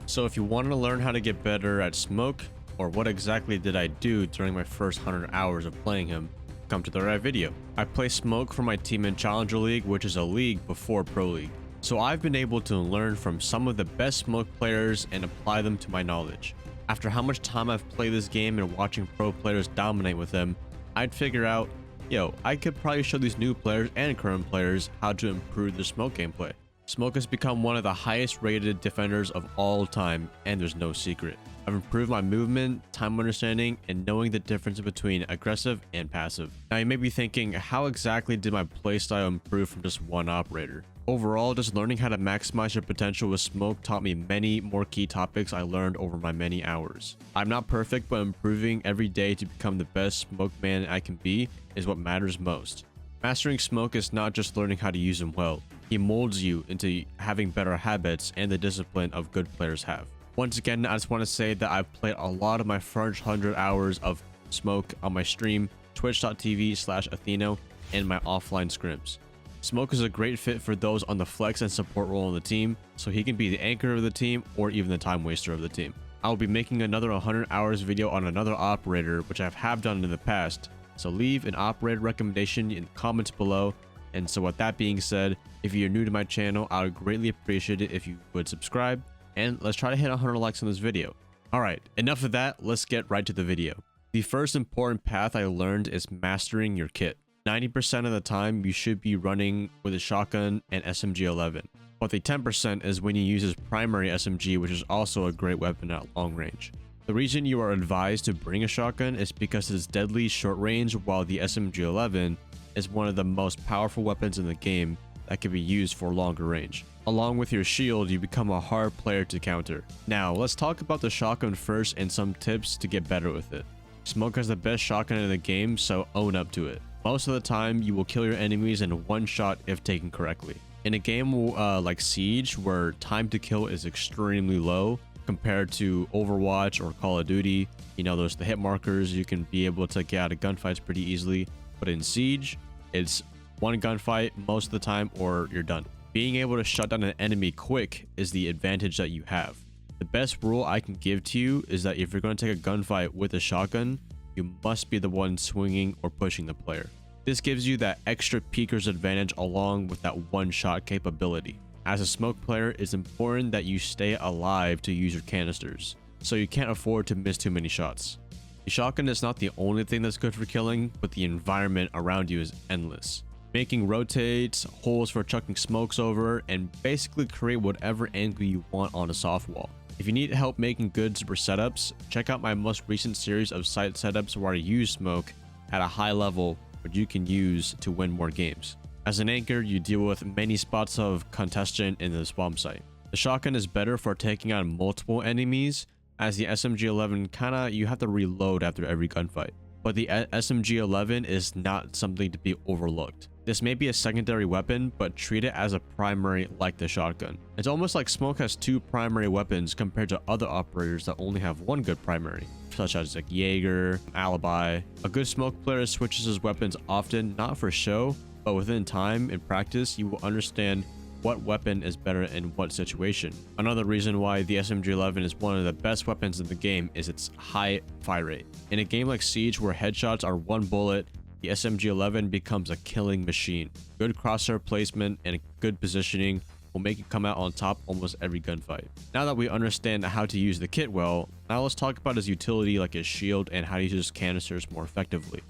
So if you want to learn how to get better at Smoke, or what exactly did I do during my first 100 hours of playing him, come to the right video. I play Smoke for my team in Challenger League, which is a league before Pro League. So I've been able to learn from some of the best Smoke players and apply them to my knowledge. After how much time I've played this game and watching pro players dominate with him, I'd figure out, yo, I could probably show these new players and current players how to improve their Smoke gameplay. Smoke has become one of the highest rated defenders of all time, and there's no secret. I've improved my movement, time understanding, and knowing the difference between aggressive and passive. Now you may be thinking, how exactly did my playstyle improve from just one operator? Overall, just learning how to maximize your potential with Smoke taught me many more key topics I learned over my many hours. I'm not perfect, but improving every day to become the best Smoke man I can be is what matters most. Mastering Smoke is not just learning how to use him well. He molds you into having better habits and the discipline of good players have. Once again, I just want to say that I've played a lot of my first 100 hours of Smoke on my stream, twitch.tv/Athieno, and my offline scrims. Smoke is a great fit for those on the flex and support role on the team, so he can be the anchor of the team or even the time waster of the team. I will be making another 100 hours video on another operator, which I have done in the past, so leave an operator recommendation in the comments below. And so with that being said, if you're new to my channel, I would greatly appreciate it if you would subscribe, and let's try to hit 100 likes on this video. Alright, enough of that, let's get right to the video. The first important path I learned is mastering your kit. 90% of the time you should be running with a shotgun and SMG-11, but the 10% is when you use his primary SMG, which is also a great weapon at long range. The reason you are advised to bring a shotgun is because it's deadly short range, while the SMG-11 is one of the most powerful weapons in the game that can be used for longer range. Along with your shield, you become a hard player to counter. Now, let's talk about the shotgun first and some tips to get better with it. Smoke has the best shotgun in the game, so own up to it. Most of the time, you will kill your enemies in one shot if taken correctly. In a game like Siege, where time to kill is extremely low compared to Overwatch or Call of Duty, you know, there's the hit markers, you can be able to get out of gunfights pretty easily. But in Siege, it's one gunfight most of the time or you're done. Being able to shut down an enemy quick is the advantage that you have. The best rule I can give to you is that if you're going to take a gunfight with a shotgun, you must be the one swinging or pushing the player. This gives you that extra peeker's advantage along with that one-shot capability. As a Smoke player, it's important that you stay alive to use your canisters, so you can't afford to miss too many shots. The shotgun is not the only thing that's good for killing, but the environment around you is endless. Making rotates, holes for chucking smokes over, and basically create whatever angle you want on a soft wall. If you need help making good super setups, check out my most recent series of site setups where I use Smoke at a high level which you can use to win more games. As an anchor, you deal with many spots of congestion in the swamp site. The shotgun is better for taking on multiple enemies, as the SMG-11 you have to reload after every gunfight. But the SMG-11 is not something to be overlooked. This may be a secondary weapon, but treat it as a primary like the shotgun. It's almost like Smoke has two primary weapons compared to other operators that only have one good primary, such as like Jaeger, Alibi. A good Smoke player switches his weapons often, not for show, but within time and practice, you will understand what weapon is better in what situation. Another reason why the SMG-11 is one of the best weapons in the game is its high fire rate. In a game like Siege where headshots are one bullet, the SMG-11 becomes a killing machine. Good crosshair placement and good positioning will make it come out on top almost every gunfight. Now that we understand how to use the kit well, now let's talk about his utility like his shield and how to use his canisters more effectively.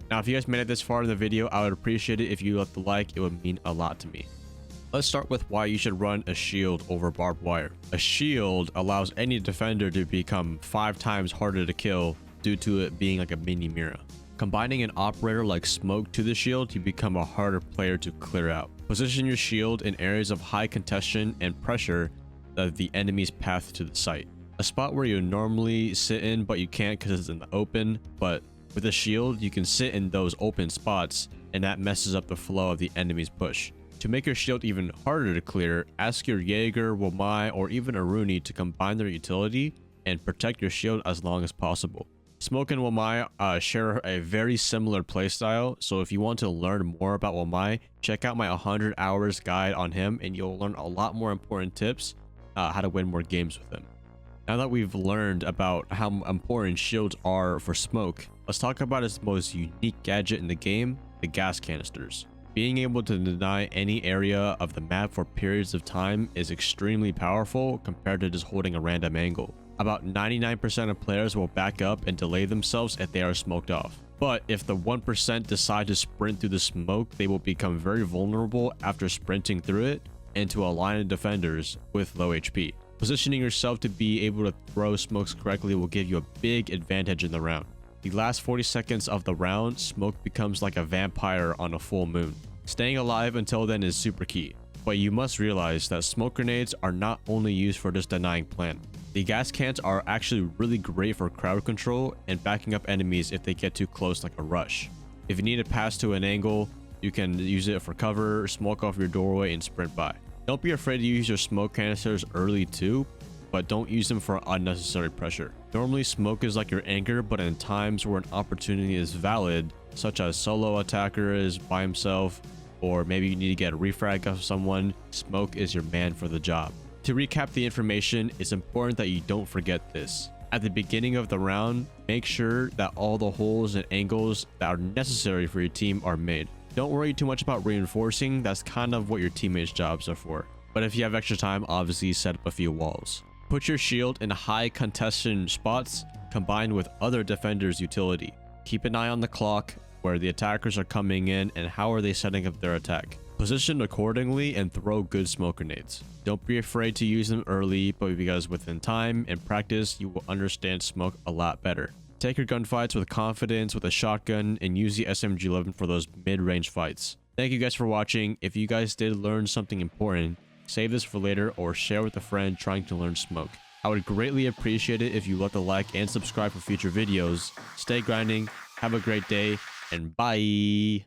Now, if you guys made it this far in the video, I would appreciate it if you left the like. It would mean a lot to me. Let's start with why you should run a shield over barbed wire. A shield allows any defender to become 5 times harder to kill due to it being like a mini mirror. Combining an operator like Smoke to the shield, you become a harder player to clear out. Position your shield in areas of high congestion and pressure of the enemy's path to the site. A spot where you normally sit in, but you can't because it's in the open, but with a shield, you can sit in those open spots, and that messes up the flow of the enemy's push. To make your shield even harder to clear, ask your Jaeger, Wamai, or even a Rooney to combine their utility and protect your shield as long as possible. Smoke and Wamai share a very similar playstyle, so if you want to learn more about Wamai, check out my 100 hours guide on him and you'll learn a lot more important tips how to win more games with him. Now that we've learned about how important shields are for Smoke, let's talk about his most unique gadget in the game, the gas canisters. Being able to deny any area of the map for periods of time is extremely powerful compared to just holding a random angle. About 99% of players will back up and delay themselves if they are smoked off. But if the 1% decide to sprint through the smoke, they will become very vulnerable after sprinting through it into a line of defenders with low HP. Positioning yourself to be able to throw smokes correctly will give you a big advantage in the round. The last 40 seconds of the round, Smoke becomes like a vampire on a full moon. Staying alive until then is super key. But you must realize that smoke grenades are not only used for just denying plant. The gas cans are actually really great for crowd control and backing up enemies if they get too close like a rush. If you need to pass to an angle, you can use it for cover, smoke off your doorway and sprint by. Don't be afraid to use your smoke canisters early too, but don't use them for unnecessary pressure. Normally smoke is like your anchor, but in times where an opportunity is valid, such as solo attacker is by himself, or maybe you need to get a refrag of someone, smoke is your man for the job. To recap the information, it's important that you don't forget this. At the beginning of the round, make sure that all the holes and angles that are necessary for your team are made. Don't worry too much about reinforcing, that's kind of what your teammates' jobs are for. But if you have extra time, obviously set up a few walls. Put your shield in high contested spots combined with other defenders' utility. Keep an eye on the clock, where the attackers are coming in and how are they setting up their attack. Position accordingly and throw good smoke grenades. Don't be afraid to use them early, but because within time and practice, you will understand smoke a lot better. Take your gunfights with confidence with a shotgun and use the SMG-11 for those mid-range fights. Thank you guys for watching. If you guys did learn something important, save this for later or share with a friend trying to learn smoke. I would greatly appreciate it if you left a like and subscribe for future videos. Stay grinding, have a great day, and bye!